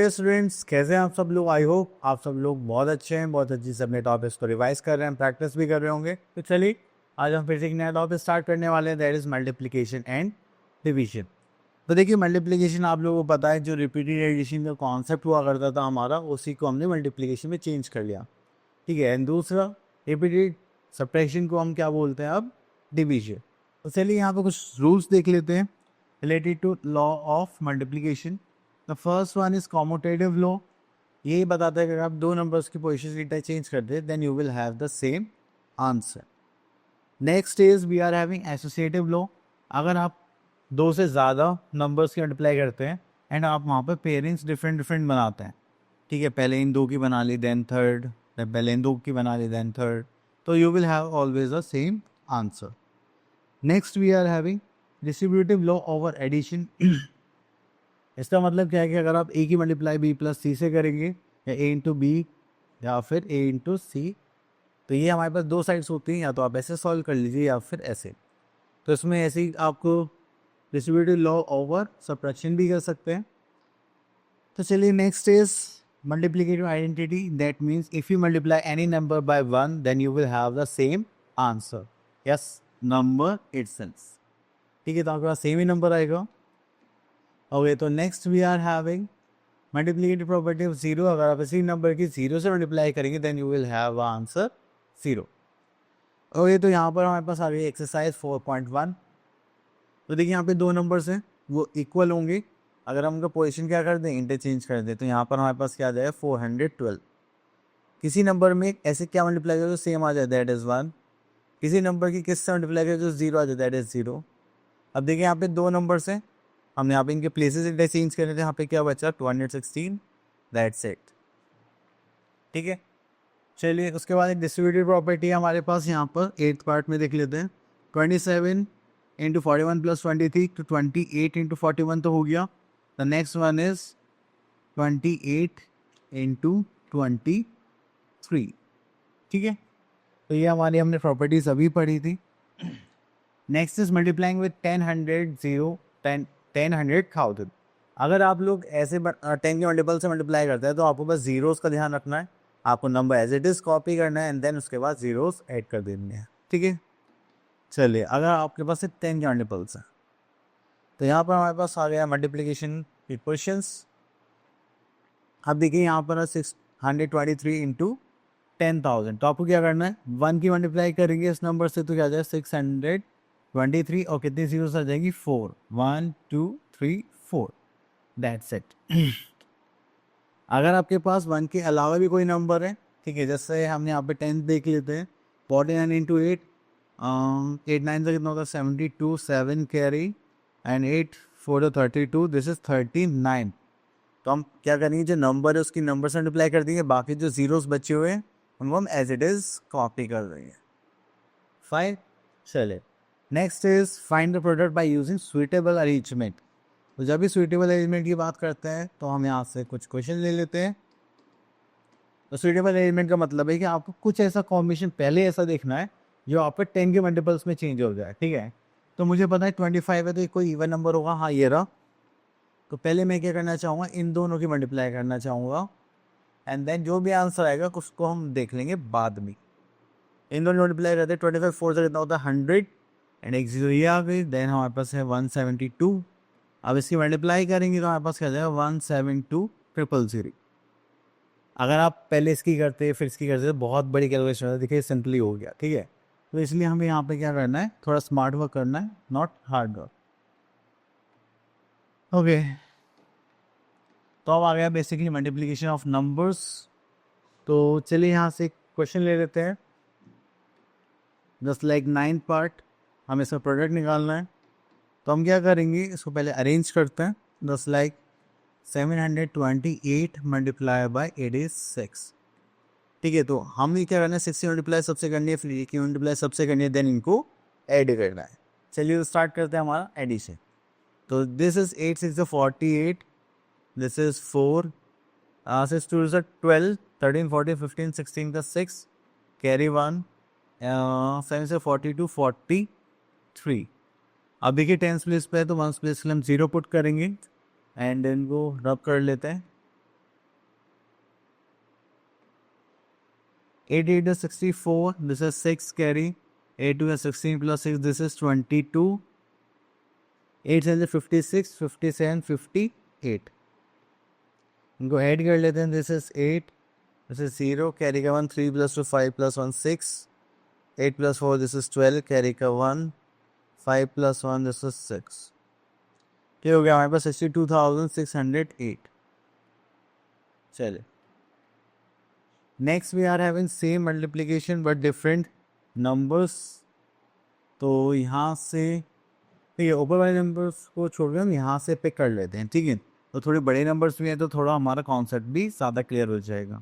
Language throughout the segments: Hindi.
ये स्टूडेंट्स, कैसे हैं आप सब लोग? आई होप आप सब लोग बहुत अच्छे हैं, बहुत अच्छी से अपने टॉपिक्स को रिवाइज कर रहे हैं, प्रैक्टिस भी कर रहे होंगे। तो चलिए आज हम फिर से एक नया टॉपिक स्टार्ट करने वाले हैं, that is multiplication and division. तो देखिए, मल्टीप्लिकेशन आप लोगों को पता है, जो रिपीटेड एडिशन का कॉन्सेप्ट हुआ करता था हमारा, उसी को हमने मल्टीप्लिकेशन में चेंज कर लिया। ठीक है, एंड दूसरा रिपीटेड सब्ट्रैक्शन को हम क्या बोलते हैं अब? डिवीजन। तो चलिए यहाँ पे कुछ रूल्स देख लेते हैं related to law of multiplication. The first one is commutative law. यही बताता है कि अगर आप दो नंबर्स की पोजिशन इंटरचेंज कर दे then you will have the same answer. Next is we are having associative law. अगर आप दो से ज़्यादा नंबर्स की मल्टीप्लाई करते हैं एंड आप वहाँ पे पेयरिंग्स डिफरेंट डिफरेंट बनाते हैं, ठीक है, पहले इन दो की बना ली देन थर्ड, पहले इन दो की बना ली देन थर्ड, तो you will have always the same answer. Next we are having distributive law over addition. इसका मतलब क्या है कि अगर आप ए की मल्टीप्लाई बी प्लस सी से करेंगे, या ए इंटू बी या फिर ए इंटू सी, तो ये हमारे पास दो साइड्स होती हैं, या तो आप ऐसे सॉल्व कर लीजिए या फिर ऐसे। तो इसमें ऐसे ही आपको डिस्ट्रीब्यूटिव लॉ ओवर सब्ट्रैक्शन भी कर सकते हैं। तो चलिए next is multiplicative identity. That means if you multiply any number by one then you will have the same answer. Yes, number itself. ठीक है, तो आपके पास सेम ही नंबर आएगा। ओके, तो next we are having multiplicative property of zero. अगर आप इसी नंबर की जीरो से मल्टीप्लाई करेंगे then you will have answer zero. Okay, तो यहाँ पर हमारे पास आ गई एक्सरसाइज 4.1। तो देखिए यहाँ पे दो नंबर्स हैं, वो इक्वल होंगे। अगर हम उनका पोजीशन क्या कर दें, इंटरचेंज कर दें, तो यहाँ पर हमारे पास क्या आ जाएगा 412। किसी नंबर में ऐसे क्या मल्टीप्लाई करें जो सेम आ जाए, दैट इज़ 1। किसी नंबर की किससे मल्टीप्लाई करें जो जीरो आ जाए, दैट इज़ 0। अब देखिए यहाँ पे दो नंबर्स हैं, हमने यहाँ पे इनके प्लेसेस इंटरचेंज करे थे, यहाँ पे क्या बचा 216, दैट्स इट। ठीक है, चलिए उसके बाद एक डिस्ट्रीब्यूटिव प्रॉपर्टी है हमारे पास, यहाँ पर 8th पार्ट में देख लेते हैं। 27 इंटू 41 प्लस 23, तो 28 इंटू 41 तो हो गया। The next one is 28 into 23। ठीक है, तो ये हमारी हमने प्रॉपर्टीज अभी पढ़ी थी। Next is multiplying with 10 100 0 10 10 100,000। अगर आप लोग ऐसे 10 के मल्टीपल से मल्टीप्लाई करते हैं तो आपको बस जीरोस का ध्यान रखना है, आपको number as it is copy करना है एंड देन उसके बाद जीरोस ऐड कर देने हैं। ठीक है, चलिए अगर आपके पास 10 के मल्टीपल्स हैं तो यहाँ पर हमारे पास आ गया मल्टीप्लीकेशन इक्वेशंस। अब देखिए यहाँ पर 623 इंटू 10,000, तो आपको क्या करना है, 1 की मल्टीप्लाई करेंगे इस नंबर से तो क्या आ जाए 623, और कितनी जीरोस आ जाएंगी 4, 1 2 3 4, दैट्स इट। अगर आपके पास 1 के अलावा भी कोई नंबर है, ठीक है, जैसे हमने यहाँ पे 10 देख लेते हैं, 49 इंटू 8, 8 9 से कितना होता है 72, 7 कैरी एंड 8 4 32, दिस इज 39। तो हम क्या करेंगे, जो नंबर है उसकी नंबर से मल्टीप्लाई कर देंगे, बाकी जो जीरोस बचे हुए हैं उनको हम एज इट इज़ कॉपी कर देंगे। फाइन, चले next is find the product by using suitable arrangement. तो जब भी सुइटेबल अरेंजमेंट की बात करते हैं तो हम यहाँ से कुछ क्वेश्चन ले लेते हैं। तो सुइटेबल अरेंजमेंट का मतलब है कि आपको कुछ ऐसा कॉम्बिनेशन पहले ऐसा देखना है जो आपके 10 के मल्टीपल्स में चेंज हो जाए। ठीक है, तो मुझे पता है 25 है तो कोई इवन नंबर होगा, हाँ ये रहा। तो पहले मैं क्या करना चाहूँगा, इन दोनों की मल्टीप्लाई करना चाहूँगा एंड देन जो भी आंसर आएगा उसको हम देख लेंगे बाद में। इन दोनों मल्टीप्लाई करते हैं, 25 4 से कितना होता है 100 एंड एक जीरो ये आ गई, देन हमारे पास है 172। अब इसकी मल्टीप्लाई करेंगे तो हमारे पास क्या जाएगा 172,000। अगर आप पहले इसकी करते फिर इसकी करते तो बहुत बड़ी कैलकुलेशन होता है, देखिए सिंपली हो गया। ठीक है, तो इसलिए हमें यहाँ पे क्या करना है, थोड़ा स्मार्ट वर्क करना है, नॉट हार्ड वर्क। ओके, तो अब आ गया बेसिकली मल्टीप्लिकेशन ऑफ नंबर्स। तो चलिए यहाँ से क्वेश्चन ले लेते हैं। जस्ट लाइक 9th पार्ट, हमें इसका प्रोडक्ट निकालना है। तो हम क्या करेंगे, इसको पहले अरेंज करते हैं। Just like 728 multiply by 86। ठीक है, तो हमें क्या करना है, 6 की मल्टीप्लाई सबसे करनी है, फिर 1 की मल्टीप्लाई सबसे करनी है, देन इनको ऐड करना है। चलिए तो स्टार्ट करते हैं हमारा एडिशन। तो this is 8 6 48, this is 4, 6 2 is 12, 13 14 15 16 का 6 कैरी 1, 7 से 42 43। अब देखिए 10th प्लेस पे है तो 1st प्लेस के लिए हम 0 पुट करेंगे एंड इनको रब कर लेते हैं। 8 8 is 64, this is 6 carry. 8 2 is 16 plus 6, this is 22. 8 7 is 56, 57, 58. इनको ऐड कर लेते हैं. This is 8, this is 0, carry का 1, 3 plus 2 5 plus 1 6, 8 plus 4 this is 12, carry का 1, 5 plus 1 this is 6. ये हो गया हमारे पास 62,608. चलिए next we are having same multiplication but different numbers. तो यहाँ से ठीक है, ऊपर वाले नंबर्स को छोड़ के हम यहाँ से पिक कर लेते हैं. ठीक है, तो थोड़े बड़े नंबर्स भी हैं तो थोड़ा हमारा कॉन्सेप्ट भी ज़्यादा क्लियर हो जाएगा.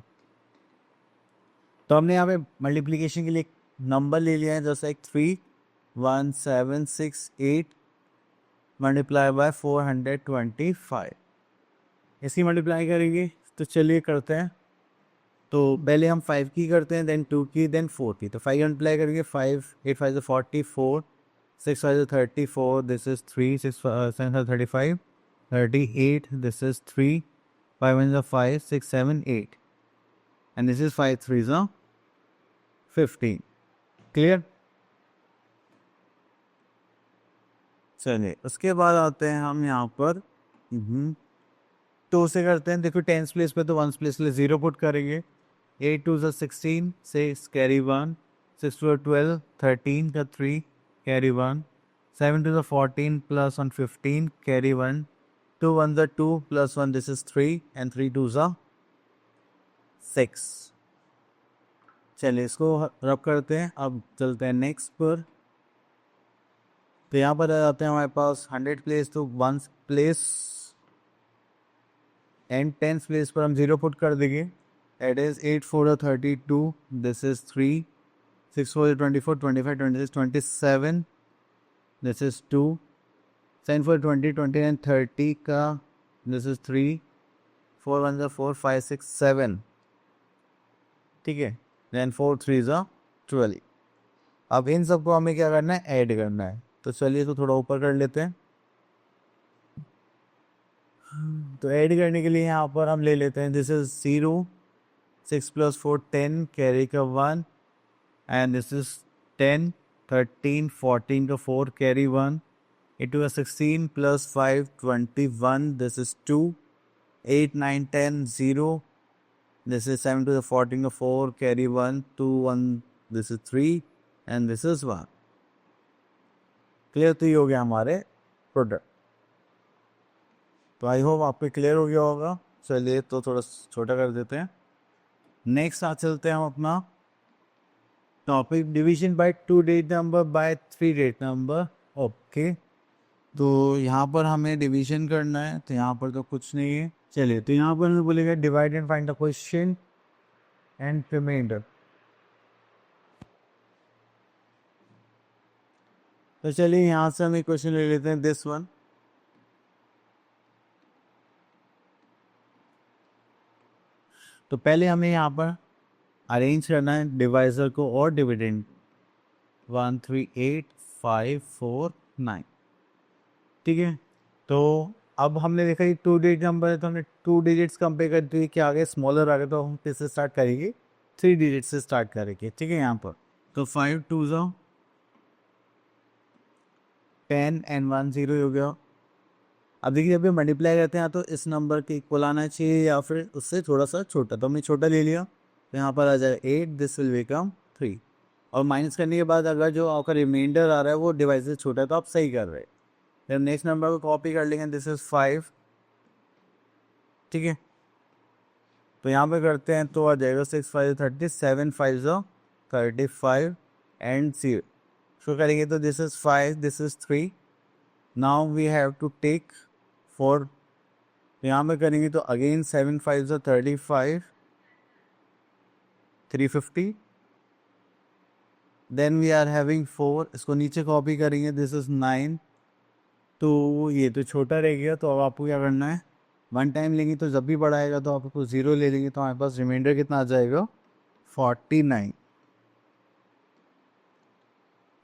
तो हमने यहाँ पे मल्टीप्लिकेशन के लिए नंबर ले लिया है जैसे एक 31768 मल्टीप्लाई बाय 425. इसी मल्टीप्लाई करेंगे. तो चलिए करते हैं. तो पहले हम 5 की करते हैं, देन 2 की, देन 4 की. तो 5 मल्टीप्लाई करेंगे. 5 8 5 is 44, 6 5 is 34, this is 3, 6 7 is 35, 38, this is 3, 5 1 is 5, 6 7 8, and this is 5 3 is 15. Clear. चलिए उसके बाद आते हैं हम यहाँ पर तो उसे करते हैं. देखो टेंस प्लेस पे तो वंस प्लेस के लिए 0 पुट करेंगे. 8 2 is 16, 6 कैरी 1, 6 2 is 12, 13 का 3 carry 1, 7 2 is 14 plus 1 15 carry 1, 2 1 is 2 plus 1 this is 3, and 3 2 is 6. चलिए इसको रब करते हैं. अब चलते हैं नेक्स्ट पर. तो यहाँ पर आ जाते हैं हमारे पास 100 प्लेस, तो 1 प्लेस एंड 10 प्लेस पर हम 0 पुट कर देंगे. It is 8 4 is 32, this is 3, 6 4 is 24, 25 26 27, this is 2, 7 4 20 29 30 का this is 3, 4 1 is 4, 5 6 7. ठीक है, then 4 3 is 12. अब इन सबको हमें क्या करना है, ऐड करना है. तो चलिए तो थोड़ा ऊपर कर लेते हैं. तो ऐड करने के लिए यहाँ पर हम ले लेते हैं दिस इज 0, 6 plus 4 10 कैरी का 1, एंड दिस इज 10, 13 14 का 4 carry 1, 8 2 is 16 plus 5 21, this is 2, 8 9 10 0, this is 7 to the 14 का 4 carry 1, 2 1 this is 3, and this is 1. Clear. तो ये हो गया हमारे प्रोडक्ट. तो आई होप आपको क्लियर हो गया होगा. चलिए तो थोड़ा छोटा कर देते हैं. नेक्स्ट आ चलते हैं हम अपना topic division bye 2 digit number by 3 digit number. Okay, तो यहाँ पर हमें डिवीजन करना है. तो यहाँ पर तो कुछ नहीं है. चलिए तो यहाँ पर हमें बोलेगा divide and find the question and reminder. तो चलिए यहाँ से हम एक क्वेश्चन ले लेते हैं, दिस वन. तो पहले हमें यहाँ पर अरेंज करना है डिवाइजर को और डिविडेंड. 1 3 8 5 4 9. ठीक है, तो अब हमने देखा कि 2 डिजिट नंबर है तो हमने 2 डिजिट्स कंपेयर कर दी. क्या आ गया, स्मॉलर आ गया, तो हम किससे स्टार्ट करेंगे, 3 डिजिट से स्टार्ट करेंगे. ठीक है, यहाँ पर तो 5 2 is 10 and 1 0 हो गया. अब देखिए जब ये मल्टीप्लाई करते हैं तो इस नंबर के इक्वल आना चाहिए या फिर उससे थोड़ा सा छोटा. तो हमने छोटा ले लिया, तो यहाँ पर आ जाएगा 8, दिस विल बिकम 3. और माइनस करने के बाद अगर जो आपका रिमाइंडर आ रहा है वो डिवाइस से छोटा है तो आप सही कर रहे हैं. फिर नेक्स्ट नंबर को कॉपी कर लेंगे, दिस इज 5. ठीक है, तो यहाँ पे करते हैं तो आ जाएगा 6 5 30, 7 5 35 एंड 0. शो करेंगे तो this is 5, this is 3. Now we have to take 4. तो यहाँ पे करेंगे तो again 7 5 35, 350. Then we are having 4, इसको नीचे कॉपी करेंगे, दिस इज 9. तो ये तो छोटा रह गया. तो अब आपको क्या करना है, 1 टाइम लेंगे तो जब भी बढ़ाएगा तो आपको 0 ले लेंगे तो हमारे पास रिमाइंडर कितना आ जाएगा, 49.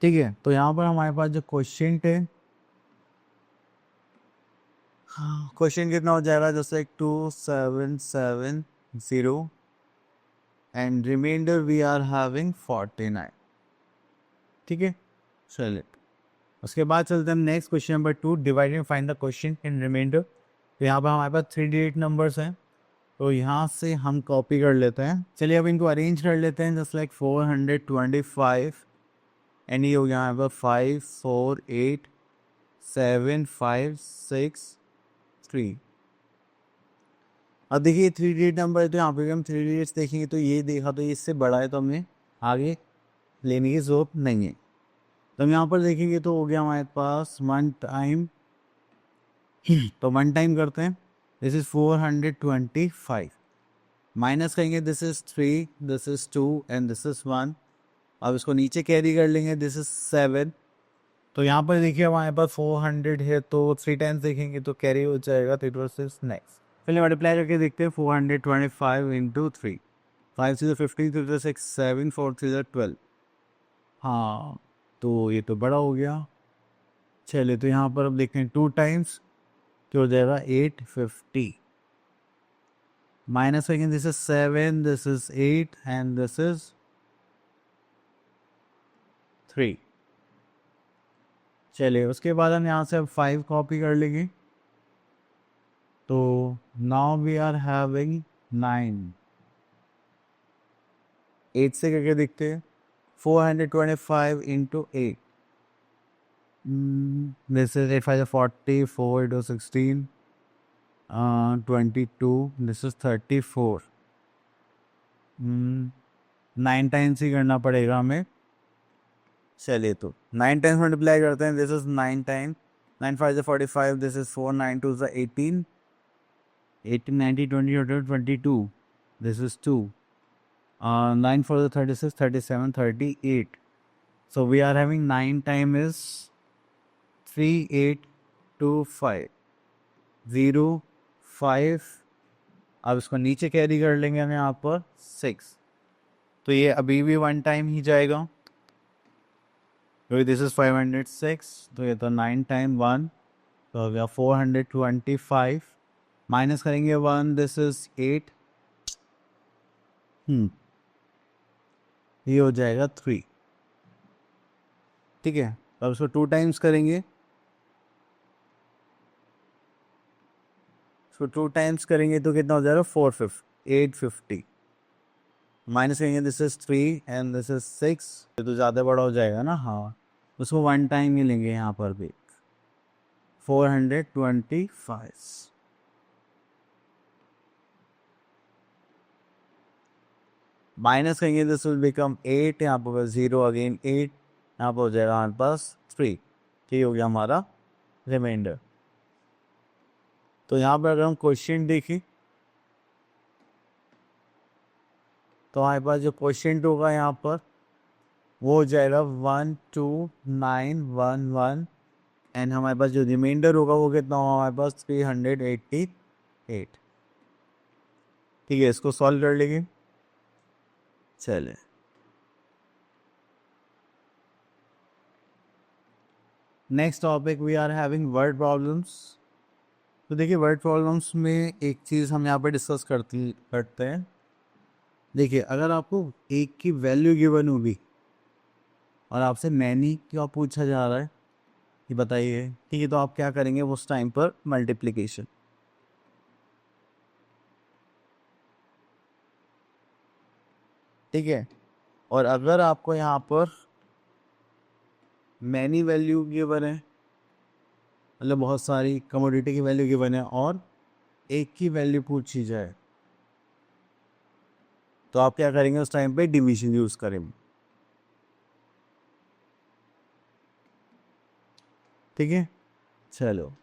ठीक है, तो यहाँ पर हमारे पास जो क्वेश्चन है, क्वेश्चन कितना हो जाएगा, जैसे 2770 and reminder we are having 49. ठीक है, चलिए उसके बाद चलते हैं next question number 2, divide and find the question in reminder. तो यहाँ पर हमारे पास 3 डिजिट नंबर्स हैं, तो यहाँ से हम कॉपी कर लेते हैं. चलिए अब इनको अरेंज कर लेते हैं. जस्ट लाइक 425 एंड ये हो गया यहाँ पर 5 4 8 7 5 6 3. अब देखिए 3 डिजिट नंबर है, तो यहाँ पे हम 3 डिजिट्स देखेंगे तो ये देखा तो ये इससे बड़ा है, तो हमें आगे लेने की जरूरत नहीं है. तो हम यहाँ पर देखेंगे तो हो गया हमारे पास 1 टाइम, तो 1 टाइम करते हैं. दिस इज 425 माइनस करेंगे, this is 3, this is 2 and this is 1. अब इसको नीचे कैरी कर लेंगे, दिस इज 7. तो यहाँ पर देखिए हमारे पास 400 है, तो 3 टाइम्स देखेंगे तो कैरी हो जाएगा, तो इट वाज इज नेक्स्ट. चलिए मल्टीप्लाई करके देखते हैं. 425 इंटू 3, 5 3 15 3 6 7 4 3 12. हाँ, तो ये तो बड़ा हो गया. चलिए तो यहाँ पर अब देखते हैं 2 टाइम्स, तो हो जाएगा 850. माइनस करेंगे, this is 7, this is 8 and this is 3. चलिए उसके बाद हम यहाँ से अब 5 कॉपी कर लेंगे. तो नाउ वी आर हैविंग 9. 8 से करके देखते हैं. 425 into 8, this is 8 5 40, 4 into 16, 22, this is 34. 9 times ही करना पड़ेगा हमें. चलिए तो 9 टाइम्स मल्टीप्लाई करते हैं. This is 9 time, 9 5 45, this is 4 9 2 18, 18 90 20 22, this is 2, 9 4 36 37 38. So we are having 9 time is 3 8 2 5 0 5. अब इसको नीचे कैरी कर लेंगे हम यहाँ पर 6. तो ये अभी भी 1 टाइम ही जाएगा, क्योंकि दिस इज 506. तो ये तो 9 टाइम 1, तो हो गया 425. माइनस करेंगे 1, दिस इज 8. ये हो जाएगा 3. ठीक है, अब इसको 2 टाइम्स करेंगे. इसको 2 टाइम्स करेंगे तो कितना हो जाएगा 850. माइनस करेंगे, this is 3 and this is 6. ये तो ज़्यादा बड़ा हो जाएगा ना. हाँ, उसको 1 टाइम ही लेंगे यहाँ पर भी. 425 माइनस करेंगे, दिस विल बिकम 8. यहाँ पर 0 अगेन 8, यहाँ पर हो जाएगा हमारे पास 3. ठीक हो गया हमारा रिमाइंडर. तो यहाँ पर अगर हम क्वेश्चन देखें तो हमारे पास जो क्वेश्चन होगा यहाँ पर वो हो जाएगा 12911 एंड हमारे पास जो रिमाइंडर होगा वो कितना होगा हमारे पास 388. ठीक है, इसको सॉल्व कर लेंगे. चले next topic, we are having word problems. तो देखिए वर्ड प्रॉब्लम्स में एक चीज़ हम यहाँ पर डिस्कस करते हैं. देखिए अगर आपको एक की वैल्यू गिवन होगी और आपसे मैनी क्यों पूछा जा रहा है ये बताइए. ठीक है, तो आप क्या करेंगे उस टाइम पर? मल्टीप्लिकेशन. ठीक है, और अगर आपको यहाँ पर मैनी वैल्यू गिवन है, मतलब बहुत सारी कमोडिटी की वैल्यू गिवन है और एक की वैल्यू पूछी जाए, तो आप क्या करेंगे उस टाइम पे? डिवीजन यूज करेंगे. ठीक है, चलो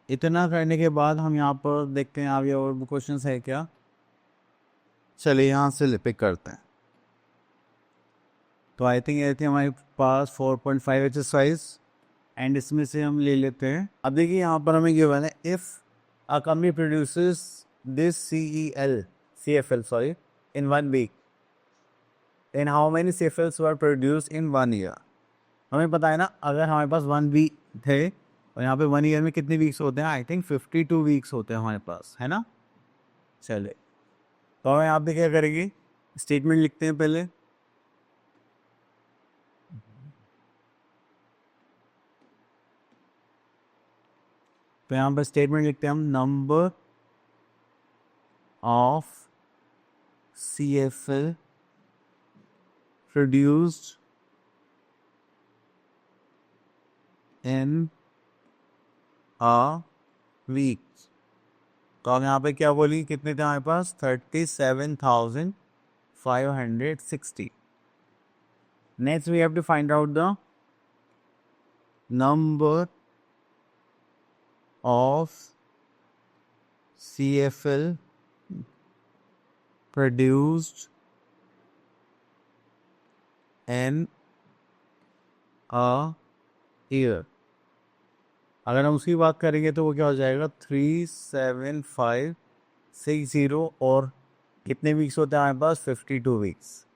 इतना करने के बाद हम यहाँ पर देखते हैं आगे और क्वेश्चन है क्या. चलिए यहाँ से पिक करते हैं. तो आई थिंक ये थी हमारे पास 4.5 एक्सरसाइज एंड इसमें से हम ले लेते हैं. अब देखिए यहाँ पर हमें गिवन है, if a company produces this CFL sorry in 1 week, then how many CFLs were produced in 1 year. हमें पता है ना, अगर हमारे पास 1 वीक थे और यहाँ पे 1 ईयर में कितने वीक्स होते हैं? आई थिंक 52 वीक्स होते हैं हमारे पास, है ना. चले तो हमें यहाँ पे क्या करेंगे, स्टेटमेंट लिखते हैं पहले। तो यहाँ पर स्टेटमेंट लिखते हैं हम, number of CFL produced in a week। तो हम यहाँ पे क्या बोली, कितने थे हमारे पास, 37,560। Next we have to find out the number of CFL produced in a year। अगर हम उसकी बात करेंगे तो वो क्या हो जाएगा, 37560, और कितने वीक्स होते हैं हमारे पास, 52 वीक्स।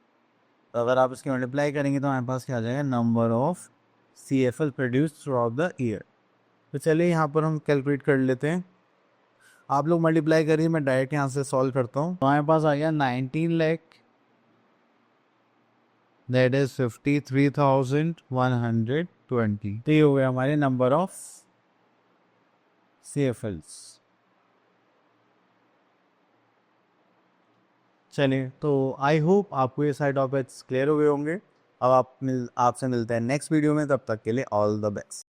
तो अगर आप इसकी मल्टीप्लाई करेंगे तो हमारे पास क्या आ जाएगा, number of CFL produce through out the year. तो चलिए यहाँ पर हम कैलकुलेट कर लेते हैं। आप लोग मल्टीप्लाई करिए, मैं डायरेक्ट यहाँ से सॉल्व करता हूँ। तो हमारे पास आ गया 19 लाख, दैट इज 53,120। तो ये हो गया हमारे नंबर ऑफ CFLs। चलिए, तो आई होप आपको ये सारे टॉपिक्स क्लियर हो गए होंगे। अब आपसे मिलते हैं नेक्स्ट वीडियो में, तब तक के लिए ऑल द बेस्ट।